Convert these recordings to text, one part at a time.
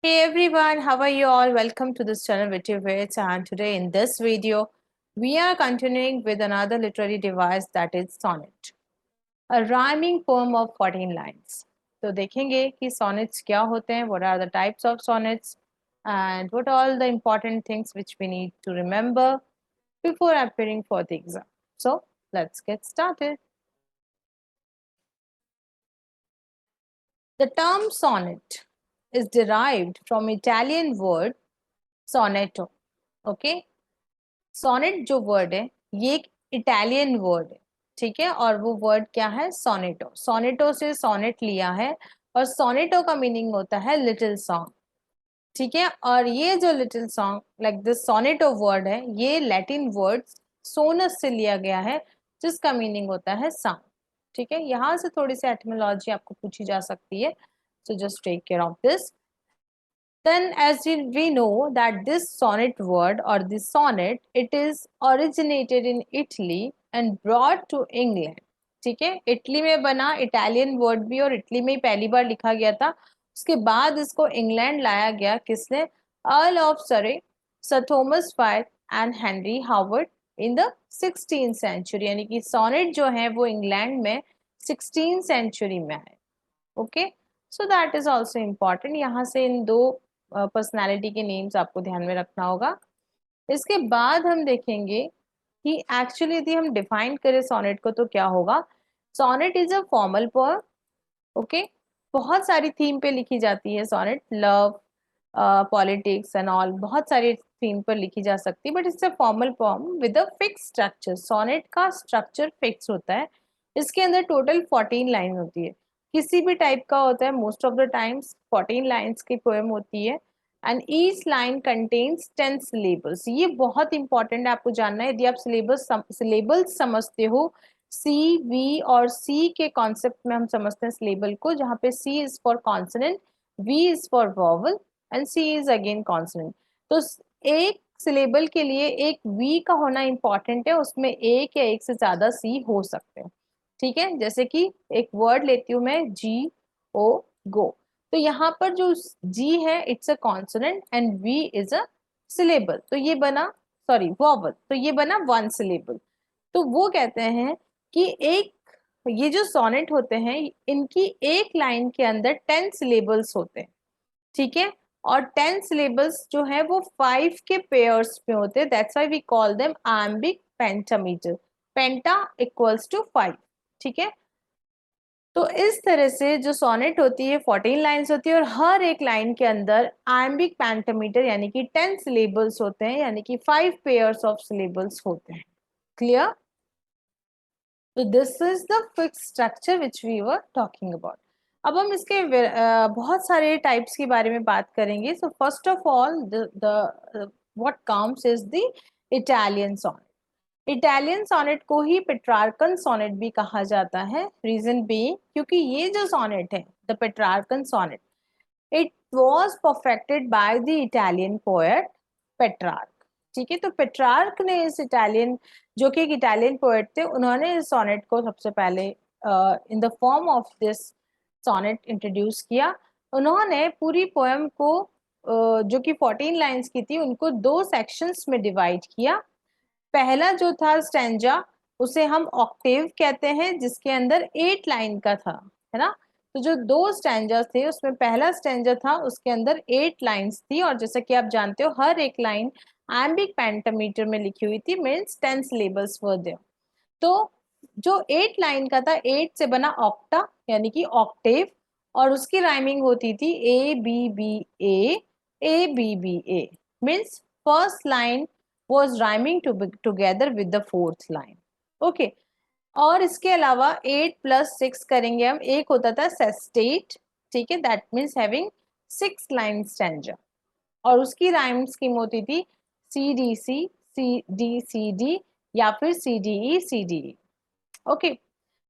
Hey everyone, how are you all? Welcome to this channel Witty Wits, and today in this video we are continuing with another literary device, that is sonnet, a rhyming poem of 14 lines. तो देखेंगे कि sonnets क्या होते हैं, what are the types of sonnets and what all the important things which we need to remember before appearing for the exam. So let's get started. The term sonnet is derived from Italian word sonetto. Okay, sonnet जो word है ये एक Italian word है, ठीक है, और वो word क्या है? सोनेटो। सोनेटो से सोनेट लिया है और सोनेटो का मीनिंग होता है लिटिल सॉन्ग, ठीक है। और ये जो little song like this sonetto word है, ये लैटिन वर्ड सोनस से लिया गया है जिसका मीनिंग होता है सॉन्ग, ठीक है। यहाँ से थोड़ी सी एटिमोलॉजी आपको पूछी जा सकती है, so just take care of this. Then as we know that this sonnet word or this sonnet, it is originated in Italy and brought to England. ठीक है, इटली में बना, इटालियन वर्ड भी और इटली में ही पहली बार लिखा गया था। उसके बाद इसको इंग्लैंड लाया गया, किसने? Earl of Surrey, Sir Thomas Fire and Henry Howard in the 16th century, यानी कि सोनेट जो है वो इंग्लैंड में 16th सेंचुरी में आए। Okay, so that is also important. यहाँ से इन दो पर्सनालिटी के नेम्स आपको ध्यान में रखना होगा। इसके बाद हम देखेंगे कि एक्चुअली यदि हम डिफाइन करें सोनेट को तो क्या होगा। Sonnet is a formal poem. Okay, बहुत सारी थीम पे लिखी जाती है sonnet, love, politics and all, बहुत सारी थीम पर लिखी जा सकती है, but it's a formal poem with a fix structure. Sonnet का स्ट्रक्चर फिक्स होता है। इसके अंदर टोटल 14 लाइन होती है, किसी भी टाइप का होता है, most of the times 14 lines की पोएम होती है and each line contains 10 syllables. ये बहुत इंपॉर्टेंट है आपको जानना है। यदि आप सिलेबल्स समझते हो, सी वी और सी के कॉन्सेप्ट में हम समझते हैं सिलेबल को, जहाँ पे C is for consonant, V is for vowel and C is again consonant. तो एक सिलेबल के लिए एक वी का होना इंपॉर्टेंट है, उसमें एक या एक से ज्यादा सी हो सकते हैं, ठीक है। जैसे कि एक वर्ड लेती हूँ मैं, जी ओ गो, तो यहाँ पर जो जी है it's a consonant and V is a syllable, तो ये बना, सॉरी वॉवल, तो ये बना वन सिलेबल। तो वो कहते हैं कि एक, ये जो सोनेट होते हैं इनकी एक लाइन के अंदर 10 सिलेबल्स होते हैं, ठीक है। और 10 सिलेबल्स जो है वो 5 के पेयर्स में होते हैं, that's why we call them iambic pentameter. Penta equals to 5, ठीक है। तो इस तरह से जो सोनेट होती है 14 लाइंस होती है और हर एक लाइन के अंदर आयम्बिक पेंटामीटर यानी कि 10 सिलेबल्स होते हैं, यानी कि 5 पेयर्स ऑफ सिलेबल्स होते हैं। क्लियर? तो this is the fix structure which we were talking about. अब हम इसके बहुत सारे टाइप्स के बारे में बात करेंगे। So first of all the what comes is the Italian sonnet. Italian sonnet को ही पेट्रार्कन सोनेट भी कहा जाता है। रीजन बीइंग क्योंकि ये जो सोनेट है, the Petrarchan sonnet, it was perfected by the Italian poet Petrarch, ठीक है। तो पेट्रार्क ने इस इटालियन, जो कि एक इटालियन पोएट थे, उन्होंने इस सोनेट को सबसे पहले in the form of this sonnet introduce किया। उन्होंने पूरी पोएम को जो कि 14 लाइंस की थी, उनको दो सेक्शंस में डिवाइड किया। पहला जो था स्टैंजा, उसे हम ऑक्टेव कहते हैं, जिसके अंदर 8 लाइन का था, है ना। तो जो दो स्टैंजा थे उसमें पहला स्टैंजा था, उसके अंदर 8 लाइंस थी, और जैसा कि आप जानते हो हर एक लाइन एम्बिक पेंटामीटर में लिखी हुई थी, मीन्स 10 सिलेबल्स वर देयर। तो जो 8 लाइन का था, 8 से बना ऑक्टा यानी कि ऑक्टेव, और उसकी राइमिंग होती थी A B B A B B A, means first line was rhyming together with the fourth line. Okay. और इसके अलावा 8 + 6 करेंगे हम, एक होता था सेस्टेट, ठीक है, that means having 6 line stanza, और उसकी राइम स्कीम होती थी सी डी सी डी या फिर C D E C D E. Okay,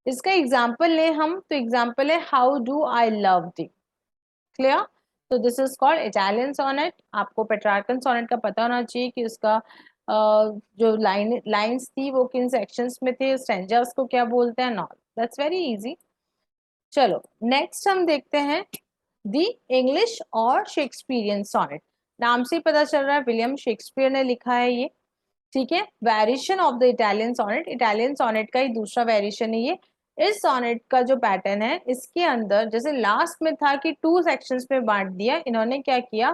इसका एग्जाम्पल ले हम, तो एग्जाम्पल है how do I love thee. Clear? तो this is called Italian sonnet. आपको पेट्रार्कन सोनेट का पता होना चाहिए कि उसका जो लाइंस थी वो किन सेक्शंस में थे, स्टैंजास को क्या बोलते हैं, नॉट, दैट्स वेरी इजी। चलो नेक्स्ट हम देखते हैं द इंग्लिश और शेक्सपियरियन सोनेट। नाम से ही पता चल रहा है विलियम शेक्सपियर ने लिखा है ये, ठीक है। Variation of the Italian sonnet, Italian sonnet का ही दूसरा वेरिएशन है ये। इस सोनेट का जो पैटर्न है, इसके अंदर जैसे लास्ट में था कि 2 सेक्शंस में बांट दिया, इन्होंने क्या किया,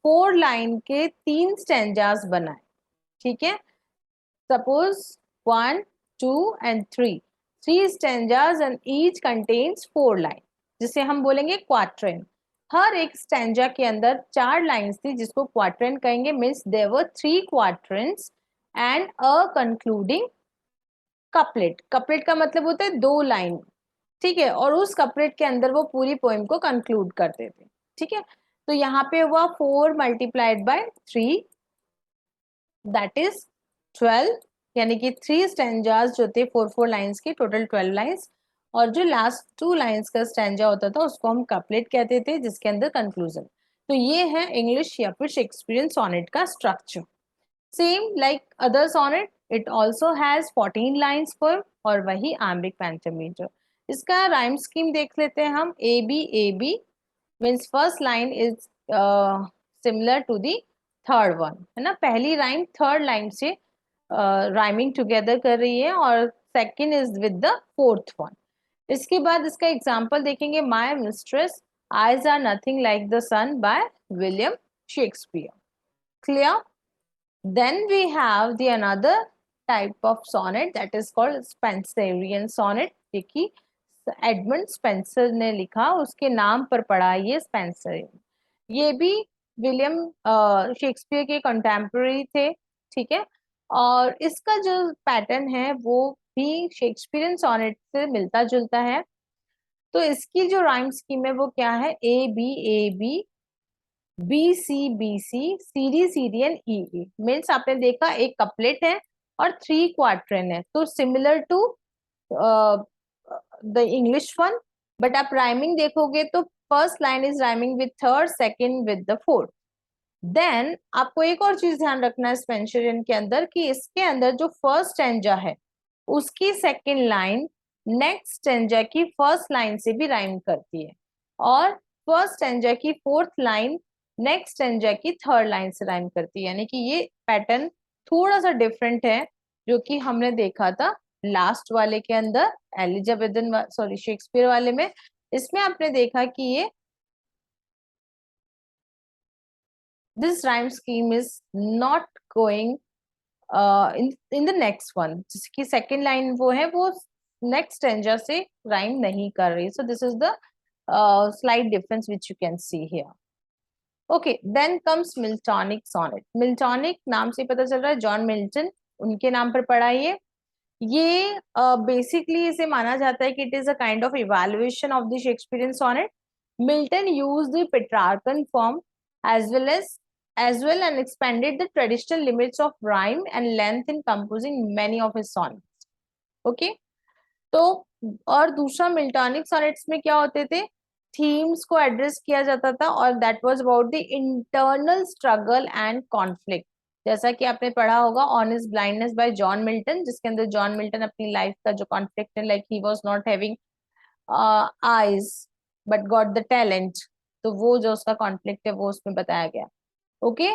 4 लाइन के 3 स्टैंजास बनाए, ठीक है। Suppose 1, 2 and 3 stanzas and each contains 4 line, जिसे हम बोलेंगे क्वाट्रेन। हर एक स्टैंजा के अंदर 4 लाइंस थी, जिसको क्वाट्रेन कहेंगे। Means there were 3 quatrains and a concluding couplet. Couplet का मतलब होता है 2 लाइन, ठीक है, और उस कपलेट के अंदर वो पूरी पोएम को कंक्लूड करते थे, ठीक है। तो यहाँ पे हुआ 4 मल्टीप्लाइड बाय 3, दैट इज 12, यानी कि 3 स्टैंजास जो थे 4 लाइंस के, टोटल 12 लाइंस। और जो लास्ट 2 लाइंस का स्टैंजा होता था उसको हम कपलेट कहते थे, जिसके अंदर कंक्लूजन। तो ये है इंग्लिश या फिर शेक्सपियरियन सोनेट का structure. Same like other sonnet, it also has 14 lines पर, और वही आम्बिक पेंटामीटर। इसका राइम स्कीम देख लेते हैं हम। A B means first line is similar to the third one, है ना। पहली राइम थर्ड लाइन से राइमिंग टुगेदर कर रही है, और second is with the fourth one. इसके बाद इसका एग्जाम्पल देखेंगे, my mistress eyes are nothing like the sun by William Shakespeare. Clear? Then we have the another type of sonnet that is called Spenserian sonnet, देखिए Edmund Spenser ने लिखा, उसके नाम पर पड़ा ये स्पेंसरियन। ये भी विलियम शेक्सपियर के कंटेम्पररी थे, ठीक है। और इसका जो पैटर्न है वो भी शेक्सपियरियन सोनेट से मिलता जुलता है। तो इसकी जो राइम स्कीम है वो क्या है, A B B C D and E E. Means आपने देखा एक कपलेट है और 3 क्वार्टरन है, तो similar to the English one. But आप राइमिंग देखोगे तो first line is rhyming with third, second with the fourth. Then आपको एक और चीज ध्यान रखना है स्पेंसरियन के अंदर, कि इसके अंदर जो फर्स्ट स्टैंजा है उसकी सेकेंड लाइन नेक्स्ट स्टैंजा की फर्स्ट लाइन से भी राइम करती है, और फर्स्ट स्टैंजा की फोर्थ लाइन नेक्स्ट स्टैंजा की थर्ड लाइन से राइम करती है। यानी कि ये पैटर्न थोड़ा सा डिफरेंट है जो कि हमने देखा था लास्ट वाले के अंदर, एलिजाबेथन सॉरी शेक्सपियर वाले में। इसमें आपने देखा कि ये this rhyme scheme is not going in the next one, जिसकी सेकेंड लाइन वो है वो नेक्स्ट स्टैंजा से राइम नहीं कर रही। So this is the slight difference which you can see here. Okay, then comes Miltonic sonnet. Miltonic नाम से पता चल रहा है जॉन मिल्टन, उनके नाम पर पड़ा ये बेसिकली इसे माना जाता है कि it is a kind of evaluation of the Shakespearean sonnet. Milton used the Petrarchan form as well and expanded the traditional limits of rhyme and length in composing many of his sonnets. Okay, तो और दूसरा मिल्टॉनिक sonnets में क्या होते थे, themes को address किया जाता था, और that was about the internal struggle and conflict. जैसा कि आपने पढ़ा होगा on his blindness bye John Milton, जिसके अंदर जॉन मिल्टन अपनी लाइफ का जो कॉन्फ्लिक्ट है, like he was not having eyes but got the talent, तो वो जो उसका कॉन्फ्लिक्ट है वो उसमें बताया गया। Okay,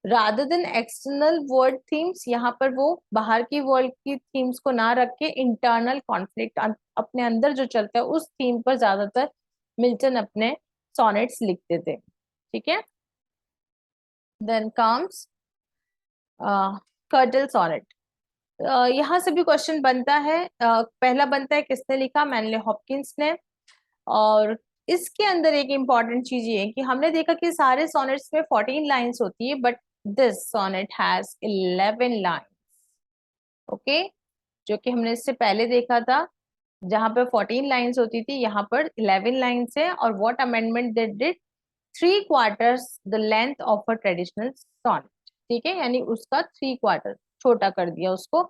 rather than external world themes, यहाँ पर वो बाहर की वर्ल्ड की थीम्स को ना रख के इंटरनल कॉन्फ्लिक्ट अपने अंदर जो चलता है उस थीम पर ज्यादातर मिल्टन अपने सोनेट्स लिखते थे, ठीक है। Then comes curtal sonnet. यहाँ से भी क्वेश्चन बनता है, पहला बनता है किसने लिखा, मैनले हॉपकिंस ने। और इसके अंदर एक इम्पॉर्टेंट चीज ये है कि हमने देखा कि सारे सोनेट्स में 14 लाइंस होती है, but this sonnet has 11 lines. Okay, जो कि हमने इससे पहले देखा था जहां पर 14 लाइंस होती थी, यहाँ पर 11 लाइंस है। और what amendment they did, 3/4 the length of a traditional sonnet, ठीक है, यानी उसका 3/4 छोटा कर दिया उसको।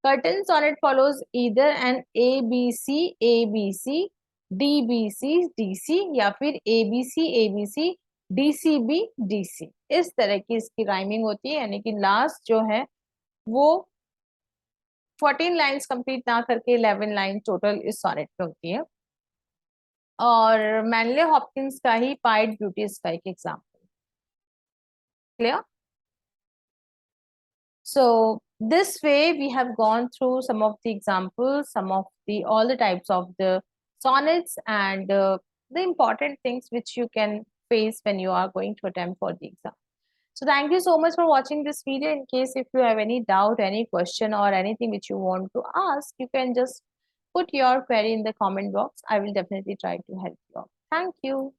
Curtal sonnet follows either an A B C D B C D C, या फिर A B C D C B D C, इस तरह की इसकी राइमिंग होती है। यानी कि लास्ट जो है वो 14 लाइंस कंप्लीट ना करके 11 लाइन टोटल इस सोनेट में होती है। और मैनले हॉपकिंस का ही पाइड ब्यूटीज का एक example. Clear? So this way we have gone through some of the examples, some of the all the types of the sonnets and the important things which you can face when you are going to attempt for the exam. So thank you so much for watching this video. In case if you have any doubt, any question or anything which you want to ask, you can just put your query in the comment box. I will definitely try to help you out. Thank you.